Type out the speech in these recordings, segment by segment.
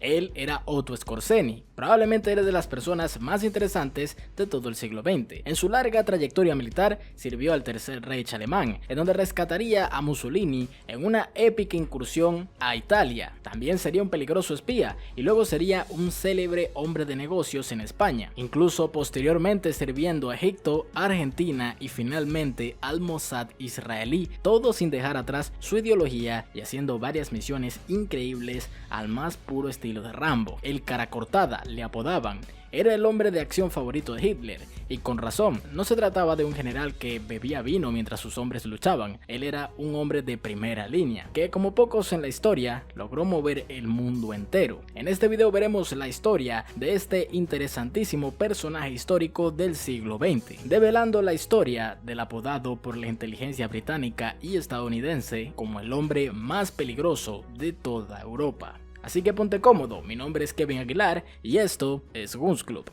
Él era Otto Skorzeny, probablemente era de las personas más interesantes de todo el siglo XX. En su larga trayectoria militar sirvió al Tercer Reich alemán, en donde rescataría a Mussolini en una épica incursión a Italia. También sería un peligroso espía y luego sería un célebre hombre de negocios en España, incluso posteriormente sirviendo a Egipto, Argentina y finalmente al Mossad israelí, todo sin dejar atrás su ideología y haciendo varias misiones increíbles al más puro estilo de Rambo. El cara cortada le apodaban. Era el hombre de acción favorito de Hitler, y con razón. No se trataba de un general que bebía vino mientras sus hombres luchaban. Él era un hombre de primera línea, que como pocos en la historia, logró mover el mundo entero. En este video veremos la historia de este interesantísimo personaje histórico del siglo XX, develando la historia del apodado por la inteligencia británica y estadounidense como el hombre más peligroso de toda Europa. Así que ponte cómodo, mi nombre es Kevin Aguilar y esto es Guns Club.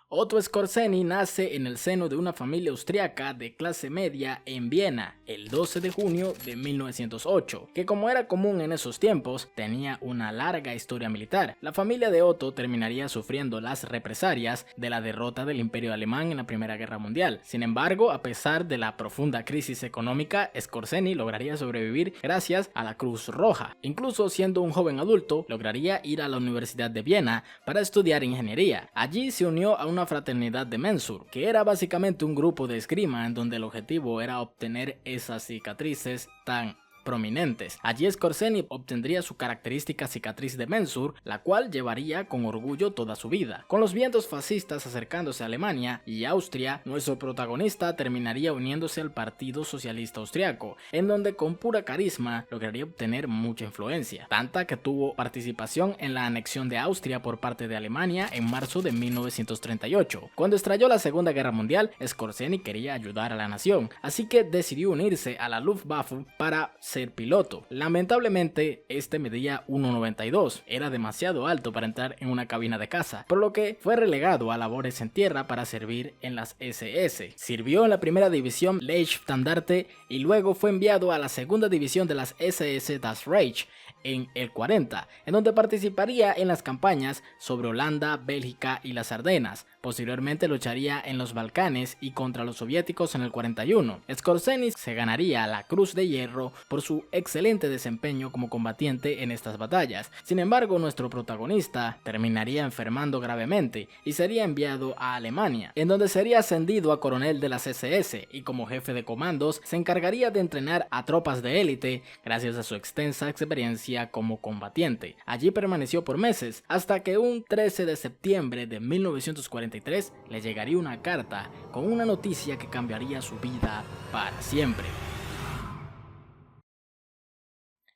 Otto Skorzeny nace en el seno de una familia austriaca de clase media en Viena el 12 de junio de 1908, que como era común en esos tiempos, tenía una larga historia militar. La familia de Otto terminaría sufriendo las represalias de la derrota del Imperio Alemán en la Primera Guerra Mundial. Sin embargo, a pesar de la profunda crisis económica, Skorzeny lograría sobrevivir gracias a la Cruz Roja. Incluso siendo un joven adulto, lograría ir a la Universidad de Viena para estudiar ingeniería. Allí se unió a una fraternidad de Mensur, que era básicamente un grupo de esgrima en donde el objetivo era obtener esas cicatrices tan prominentes. Allí Skorzeny obtendría su característica cicatriz de Mensur, la cual llevaría con orgullo toda su vida. Con los vientos fascistas acercándose a Alemania y Austria, nuestro protagonista terminaría uniéndose al Partido Socialista Austriaco, en donde con pura carisma lograría obtener mucha influencia, tanta que tuvo participación en la anexión de Austria por parte de Alemania en marzo de 1938. Cuando estalló la Segunda Guerra Mundial, Skorzeny quería ayudar a la nación, así que decidió unirse a la Luftwaffe para ser piloto. Lamentablemente, este medía 1,92, era demasiado alto para entrar en una cabina de caza, por lo que fue relegado a labores en tierra para servir en las SS. Sirvió en la primera división Leichtstandarte y luego fue enviado a la segunda división de las SS Das Reich en el 40, en donde participaría en las campañas sobre Holanda, Bélgica y las Ardenas. Posteriormente lucharía en los Balcanes y contra los soviéticos en el 41. Skorzeny se ganaría la Cruz de Hierro por su excelente desempeño como combatiente en estas batallas. Sin embargo, nuestro protagonista terminaría enfermando gravemente y sería enviado a Alemania, en donde sería ascendido a coronel de las SS y como jefe de comandos se encargaría de entrenar a tropas de élite gracias a su extensa experiencia como combatiente. Allí permaneció por meses hasta que un 13 de septiembre de 1943 le llegaría una carta con una noticia que cambiaría su vida para siempre.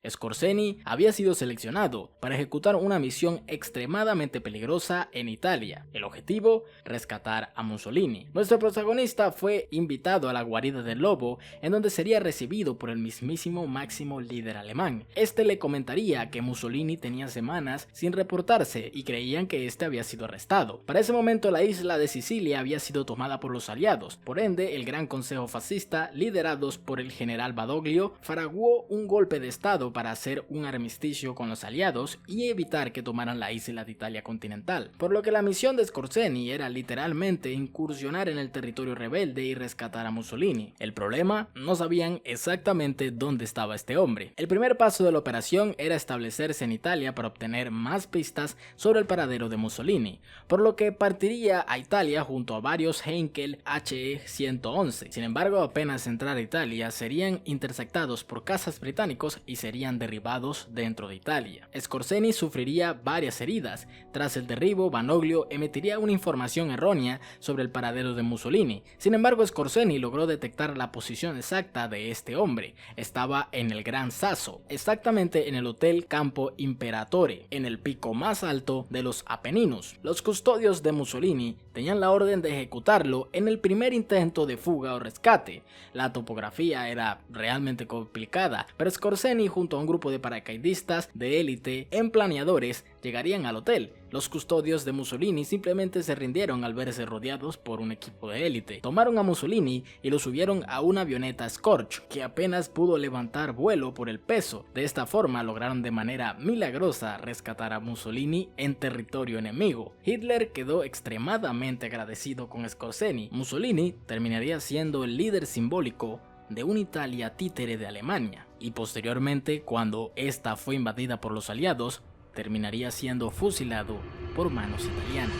Skorzeny había sido seleccionado para ejecutar una misión extremadamente peligrosa en Italia. El objetivo, rescatar a Mussolini. Nuestro protagonista fue invitado a la guarida del lobo, en donde sería recibido por el mismísimo máximo líder alemán. Este le comentaría que Mussolini tenía semanas sin reportarse y creían que este había sido arrestado. Para ese momento la isla de Sicilia había sido tomada por los aliados, por ende el Gran Consejo Fascista, liderados por el general Badoglio, fraguó un golpe de estado para hacer un armisticio con los aliados y evitar que tomaran la isla de Italia continental, por lo que la misión de Skorzeny era literalmente incursionar en el territorio rebelde y rescatar a Mussolini. El problema, no sabían exactamente dónde estaba este hombre. El primer paso de la operación era establecerse en Italia para obtener más pistas sobre el paradero de Mussolini, por lo que partiría a Italia junto a varios Heinkel HE-111. Sin embargo, apenas entrar a Italia serían interceptados por cazas británicos y serían derribados dentro de Italia. Skorzeny sufriría varias heridas. Tras el derribo, Badoglio emitiría una información errónea sobre el paradero de Mussolini. Sin embargo, Skorzeny logró detectar la posición exacta de este hombre. Estaba en el Gran Sasso, exactamente en el Hotel Campo Imperatore, en el pico más alto de los Apeninos. Los custodios de Mussolini tenían la orden de ejecutarlo en el primer intento de fuga o rescate. La topografía era realmente complicada, pero Skorzeny junto junto a un grupo de paracaidistas de élite en planeadores llegarían al hotel. Los custodios de Mussolini simplemente se rindieron al verse rodeados por un equipo de élite. Tomaron a Mussolini y lo subieron a una avioneta Scorch, que apenas pudo levantar vuelo por el peso. De esta forma lograron de manera milagrosa rescatar a Mussolini en territorio enemigo. Hitler quedó extremadamente agradecido con Skorzeny. Mussolini terminaría siendo el líder simbólico de una Italia títere de Alemania, y posteriormente, cuando esta fue invadida por los aliados, terminaría siendo fusilado por manos italianas.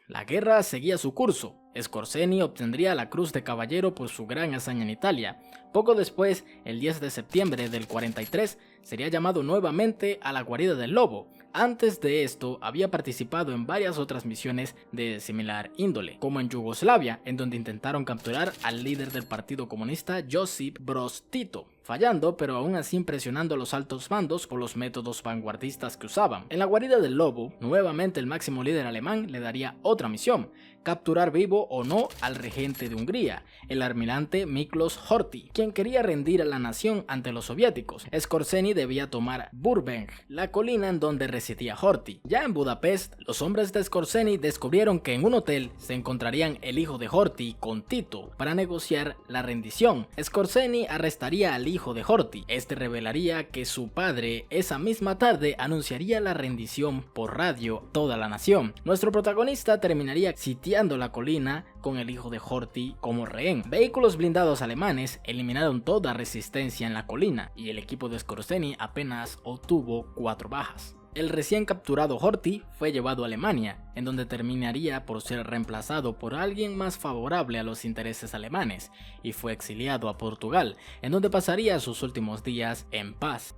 La guerra seguía su curso. Skorzeny obtendría la Cruz de Caballero por su gran hazaña en Italia. Poco después, el 10 de septiembre del 43, sería llamado nuevamente a la guarida del Lobo. Antes de esto, había participado en varias otras misiones de similar índole, como en Yugoslavia, en donde intentaron capturar al líder del Partido Comunista, Josip Broz Tito, fallando, pero aún así impresionando a los altos mandos con los métodos vanguardistas que usaban. En la guarida del Lobo, nuevamente el máximo líder alemán le daría otra misión: capturar vivo o no al regente de Hungría, el almirante Miklos Horthy, quien quería rendir a la nación ante los soviéticos. Skorzeny debía tomar Burbenk, la colina en donde residía Horthy. Ya en Budapest, los hombres de Skorzeny descubrieron que en un hotel se encontrarían el hijo de Horthy con Tito para negociar la rendición. Skorzeny arrestaría al hijo de Horthy. Este revelaría que su padre esa misma tarde anunciaría la rendición por radio a toda la nación. Nuestro protagonista terminaría sitiando la colina con el hijo de Horthy como rehén. Vehículos blindados alemanes eliminaron toda resistencia en la colina y el equipo de Skorzeny apenas obtuvo 4 bajas. El recién capturado Horthy fue llevado a Alemania, en donde terminaría por ser reemplazado por alguien más favorable a los intereses alemanes, y fue exiliado a Portugal, en donde pasaría sus últimos días en paz.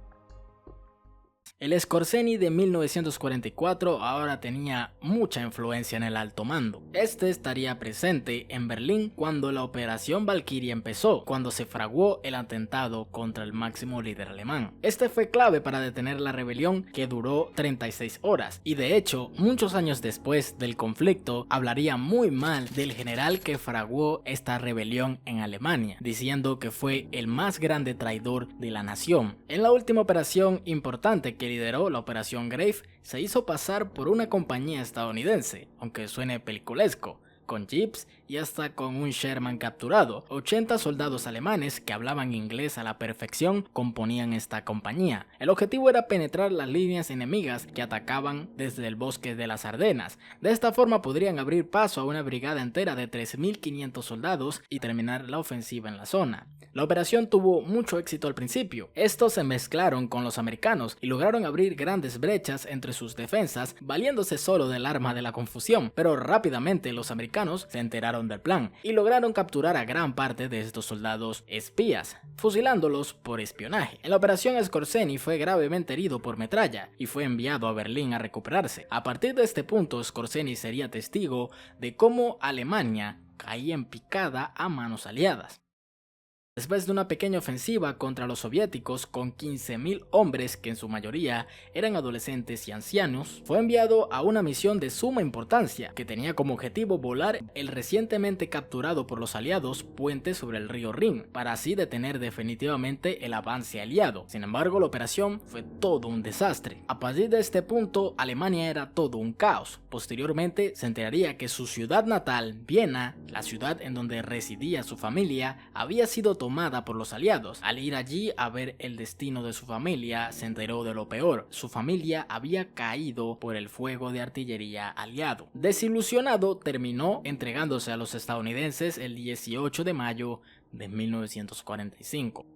El Skorzeny de 1944 ahora tenía mucha influencia en el alto mando. Este estaría presente en Berlín cuando la Operación Valkyrie empezó, cuando se fraguó el atentado contra el máximo líder alemán. Este fue clave para detener la rebelión, que duró 36 horas, y de hecho, muchos años después del conflicto, hablaría muy mal del general que fraguó esta rebelión en Alemania, diciendo que fue el más grande traidor de la nación. En la última operación importante que lideró, la Operación Grave, se hizo pasar por una compañía estadounidense, aunque suene peliculesco, con jeeps y hasta con un Sherman capturado. 80 soldados alemanes que hablaban inglés a la perfección componían esta compañía. El objetivo era penetrar las líneas enemigas que atacaban desde el bosque de las Ardenas. De esta forma podrían abrir paso a una brigada entera de 3.500 soldados y terminar la ofensiva en la zona. La operación tuvo mucho éxito al principio. Estos se mezclaron con los americanos y lograron abrir grandes brechas entre sus defensas, valiéndose solo del arma de la confusión, pero rápidamente los americanos se enteraron del plan y lograron capturar a gran parte de estos soldados espías, fusilándolos por espionaje. En la operación, Skorzeny fue gravemente herido por metralla y fue enviado a Berlín a recuperarse. A partir de este punto, Skorzeny sería testigo de cómo Alemania caía en picada a manos aliadas. Después de una pequeña ofensiva contra los soviéticos con 15.000 hombres, que en su mayoría eran adolescentes y ancianos, fue enviado a una misión de suma importancia que tenía como objetivo volar el recientemente capturado por los aliados puente sobre el río Rin, para así detener definitivamente el avance aliado. Sin embargo, la operación fue todo un desastre. A partir de este punto, Alemania era todo un caos. Posteriormente se enteraría que su ciudad natal, Viena, la ciudad en donde residía su familia, había sido tomada por los aliados. Al ir allí a ver el destino de su familia, se enteró de lo peor: su familia había caído por el fuego de artillería aliado. Desilusionado, terminó entregándose a los estadounidenses el 18 de mayo de 1945.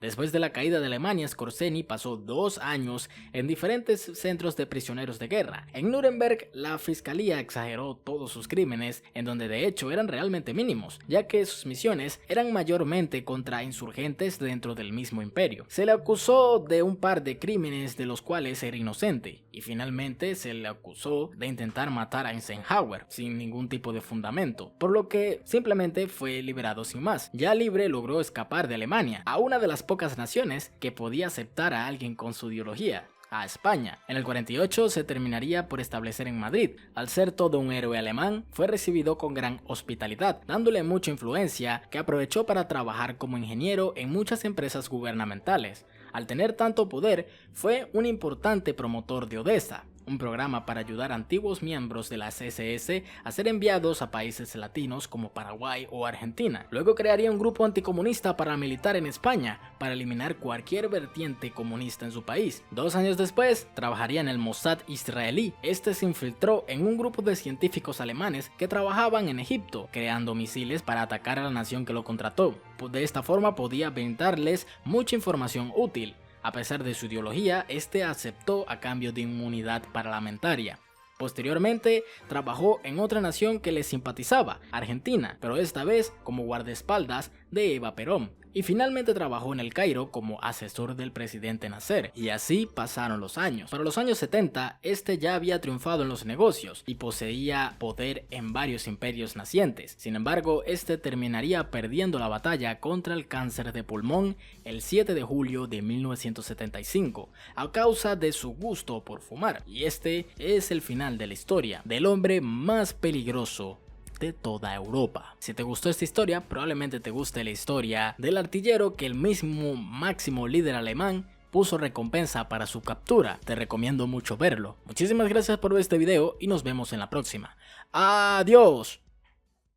Después de la caída de Alemania, Skorzeny pasó 2 años en diferentes centros de prisioneros de guerra. En Nuremberg, la fiscalía exageró todos sus crímenes, en donde de hecho eran realmente mínimos, ya que sus misiones eran mayormente contra insurgentes dentro del mismo imperio. Se le acusó de un par de crímenes de los cuales era inocente, y finalmente se le acusó de intentar matar a Eisenhower sin ningún tipo de fundamento, por lo que simplemente fue liberado sin más. Ya libre, logró escapar de Alemania, a una de las pocas naciones que podía aceptar a alguien con su ideología. a España. En el 48 se terminaría por establecer en Madrid. Al ser todo un héroe alemán, fue recibido con gran hospitalidad, dándole mucha influencia que aprovechó para trabajar como ingeniero en muchas empresas gubernamentales. Al tener tanto poder, fue un importante promotor de Odessa, un programa para ayudar a antiguos miembros de las SS a ser enviados a países latinos como Paraguay o Argentina. Luego crearía un grupo anticomunista paramilitar en España para eliminar cualquier vertiente comunista en su país. 2 años después, trabajaría en el Mossad israelí. Este se infiltró en un grupo de científicos alemanes que trabajaban en Egipto, creando misiles para atacar a la nación que lo contrató. De esta forma podía brindarles mucha información útil. A pesar de su ideología, este aceptó a cambio de inmunidad parlamentaria. Posteriormente, trabajó en otra nación que le simpatizaba, Argentina, pero esta vez como guardaespaldas de Eva Perón. Y finalmente trabajó en El Cairo como asesor del presidente Nasser, y así pasaron los años. Para los años 70, este ya había triunfado en los negocios y poseía poder en varios imperios nacientes. Sin embargo, este terminaría perdiendo la batalla contra el cáncer de pulmón el 7 de julio de 1975, a causa de su gusto por fumar. Y este es el final de la historia del hombre más peligroso de toda Europa. Si te gustó esta historia, probablemente te guste la historia del artillero que el mismo máximo líder alemán puso recompensa para su captura. Te recomiendo mucho verlo. Muchísimas gracias por ver este video y nos vemos en la próxima. ¡Adiós!